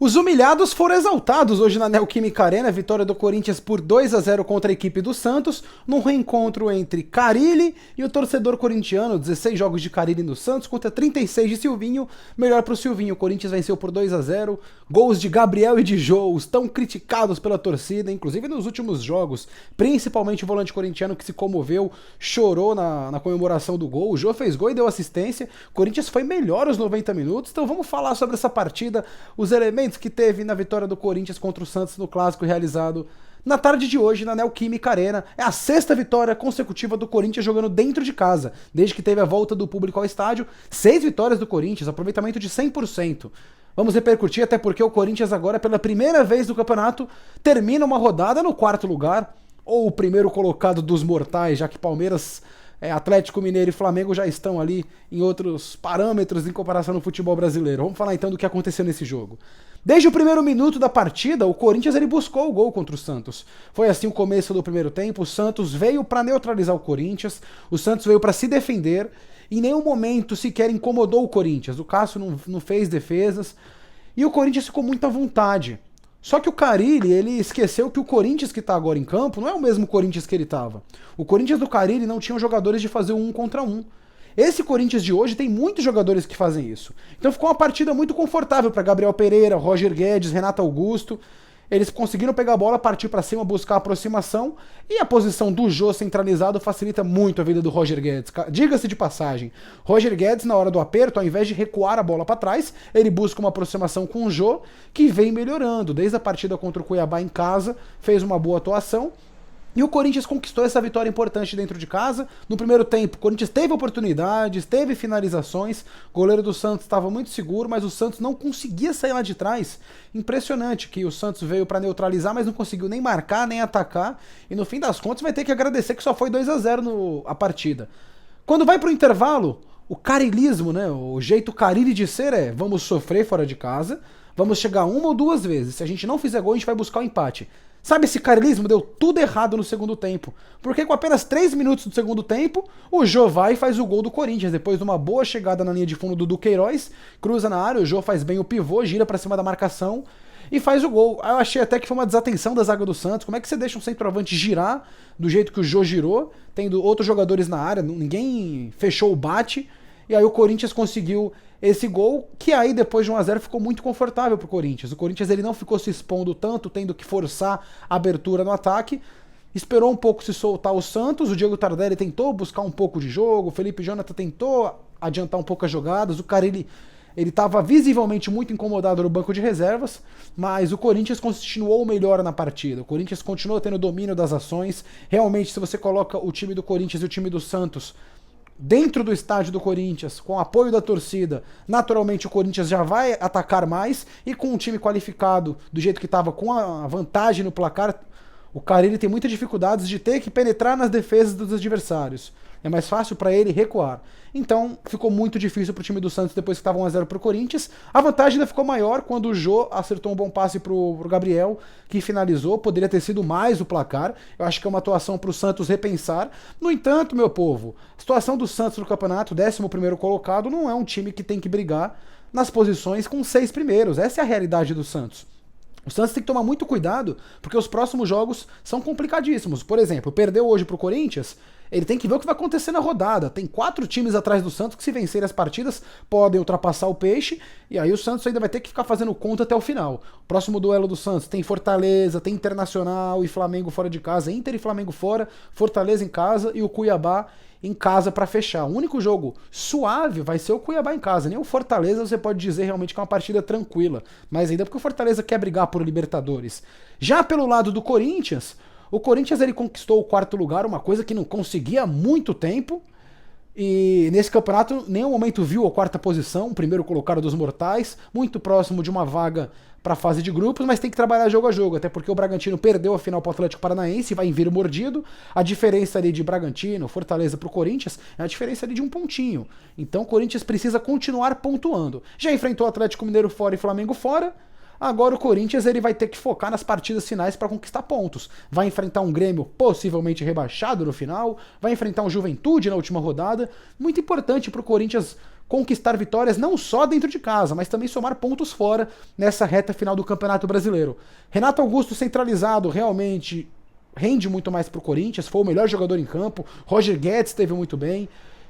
Os humilhados foram exaltados hoje na Neoquímica Arena, vitória do Corinthians por 2-0 contra a equipe do Santos, num reencontro entre Carille e o torcedor corintiano, 16 jogos de Carille no Santos contra 36 de Silvinho, melhor pro Silvinho. O Corinthians venceu por 2-0, gols de Gabriel e de Jô, os tão criticados pela torcida, inclusive nos últimos jogos, principalmente o volante corintiano que se comoveu, chorou na comemoração do gol. O Jô fez gol e deu assistência, o Corinthians foi melhor aos 90 minutos, então vamos falar sobre essa partida, os elementos que teve na vitória do Corinthians contra o Santos no clássico realizado na tarde de hoje na Neoquímica Arena. É a sexta vitória consecutiva do Corinthians jogando dentro de casa, desde que teve a volta do público ao estádio. 6 vitórias do Corinthians, aproveitamento de 100%. Vamos repercutir, até porque o Corinthians agora, pela primeira vez no campeonato, termina uma rodada no quarto lugar, ou o primeiro colocado dos mortais, já que Palmeiras, Atlético Mineiro e Flamengo já estão ali em outros parâmetros em comparação no futebol brasileiro. Vamos falar então do que aconteceu nesse jogo. Desde o primeiro minuto da partida, o Corinthians ele buscou o gol contra o Santos. Foi assim o começo do primeiro tempo, o Santos veio para neutralizar o Corinthians, o Santos veio para se defender, em nenhum momento sequer incomodou o Corinthians, o Cássio não fez defesas, e o Corinthians ficou muito à vontade. Só que o Carille, ele esqueceu que o Corinthians que está agora em campo não é o mesmo Corinthians que ele estava. O Corinthians do Carille não tinha jogadores de fazer um contra um. Esse Corinthians de hoje tem muitos jogadores que fazem isso. Então ficou uma partida muito confortável para Gabriel Pereira, Roger Guedes, Renato Augusto. Eles conseguiram pegar a bola, partir para cima, buscar a aproximação, e a posição do Jô centralizado facilita muito a vida do Roger Guedes. Diga-se de passagem, Roger Guedes, na hora do aperto, ao invés de recuar a bola para trás, ele busca uma aproximação com o Jô, que vem melhorando. Desde a partida contra o Cuiabá em casa, fez uma boa atuação, e o Corinthians conquistou essa vitória importante dentro de casa. No primeiro tempo, o Corinthians teve oportunidades, teve finalizações, o goleiro do Santos estava muito seguro, mas o Santos não conseguia sair lá de trás. Impressionante que o Santos veio para neutralizar, mas não conseguiu nem marcar, nem atacar, e no fim das contas vai ter que agradecer que só foi 2-0 a partida. Quando vai pro intervalo, o carilismo, né, o jeito Carille de ser é: vamos sofrer fora de casa, vamos chegar uma ou duas vezes, se a gente não fizer gol a gente vai buscar o empate. Sabe, esse carilismo deu tudo errado no segundo tempo, porque com apenas 3 minutos do segundo tempo, o Jô vai e faz o gol do Corinthians, depois de uma boa chegada na linha de fundo do Duqueiroz, cruza na área, o Jô faz bem o pivô, gira pra cima da marcação e faz o gol. Eu achei até que foi uma desatenção da zaga do Santos. Como é que você deixa um centroavante girar do jeito que o Jô girou, tendo outros jogadores na área, ninguém fechou o bate, e aí o Corinthians conseguiu esse gol, que aí depois de 1-0 ficou muito confortável pro Corinthians. O Corinthians ele não ficou se expondo tanto, tendo que forçar a abertura no ataque, esperou um pouco se soltar o Santos, o Diego Tardelli tentou buscar um pouco de jogo, o Felipe Jonathan tentou adiantar um pouco as jogadas, o cara ele estava visivelmente muito incomodado no banco de reservas, mas o Corinthians continuou melhor na partida. O Corinthians continuou tendo domínio das ações. Realmente, se você coloca o time do Corinthians e o time do Santos dentro do estádio do Corinthians, com o apoio da torcida, naturalmente o Corinthians já vai atacar mais, e com um time qualificado do jeito que estava, com a vantagem no placar, o Carille tem muitas dificuldades de ter que penetrar nas defesas dos adversários. É mais fácil para ele recuar. Então ficou muito difícil para o time do Santos depois que estava 1-0 para o Corinthians. A vantagem ainda ficou maior quando o Jô acertou um bom passe para o Gabriel, que finalizou. Poderia ter sido mais o placar. Eu acho que é uma atuação para o Santos repensar. No entanto, meu povo, a situação do Santos no campeonato, 11º colocado, não é um time que tem que brigar nas posições com 6 primeiros. Essa é a realidade do Santos. O Santos tem que tomar muito cuidado, porque os próximos jogos são complicadíssimos. Por exemplo, perdeu hoje pro Corinthians, ele tem que ver o que vai acontecer na rodada. Tem 4 times atrás do Santos que, se vencerem as partidas, podem ultrapassar o Peixe, e aí o Santos ainda vai ter que ficar fazendo conta até o final. O próximo duelo do Santos tem Fortaleza, tem Internacional e Flamengo fora de casa, Inter e Flamengo fora, Fortaleza em casa e o Cuiabá em casa para fechar. O único jogo suave vai ser o Cuiabá em casa. Nem o Fortaleza você pode dizer realmente que é uma partida tranquila, mas ainda porque o Fortaleza quer brigar por Libertadores. Já pelo lado do Corinthians, o Corinthians ele conquistou o 4º lugar, uma coisa que não conseguia há muito tempo, e nesse campeonato em nenhum momento viu a 4ª posição, o primeiro colocado dos mortais, muito próximo de uma vaga para a fase de grupos, mas tem que trabalhar jogo a jogo, até porque o Bragantino perdeu a final para o Atlético Paranaense e vai vir mordido. A diferença ali de Bragantino, Fortaleza para o Corinthians é a diferença ali de 1 pontinho. Então o Corinthians precisa continuar pontuando. Já enfrentou o Atlético Mineiro fora e Flamengo fora. Agora o Corinthians ele vai ter que focar nas partidas finais para conquistar pontos. Vai enfrentar um Grêmio possivelmente rebaixado no final, vai enfrentar um Juventude na última rodada. Muito importante para o Corinthians conquistar vitórias não só dentro de casa, mas também somar pontos fora nessa reta final do Campeonato Brasileiro. Renato Augusto centralizado realmente rende muito mais pro Corinthians, foi o melhor jogador em campo, Roger Guedes esteve muito bem,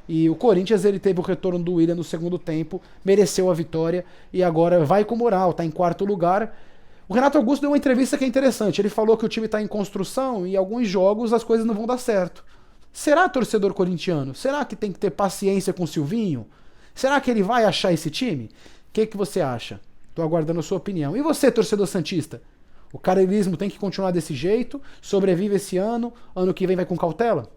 e o Corinthians ele teve o retorno do Willian no segundo tempo, mereceu a vitória e agora vai com moral, tá em quarto lugar. O Renato Augusto deu uma entrevista que é interessante, ele falou que o time tá em construção e em alguns jogos as coisas não vão dar certo. Será, torcedor corintiano? Será que tem que ter paciência com o Silvinho? Será que ele vai achar esse time? O que você acha? Tô aguardando a sua opinião. E você, torcedor santista? O carilismo tem que continuar desse jeito? Sobrevive esse ano que vem vai com cautela?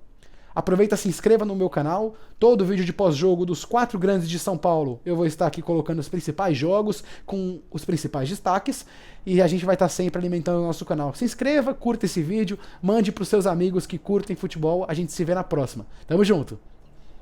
Aproveita, se inscreva no meu canal. Todo vídeo de pós-jogo dos 4 grandes de São Paulo eu vou estar aqui colocando os principais jogos com os principais destaques e a gente vai estar sempre alimentando o nosso canal. Se inscreva, curta esse vídeo, mande para os seus amigos que curtem futebol. A gente se vê na próxima. Tamo junto!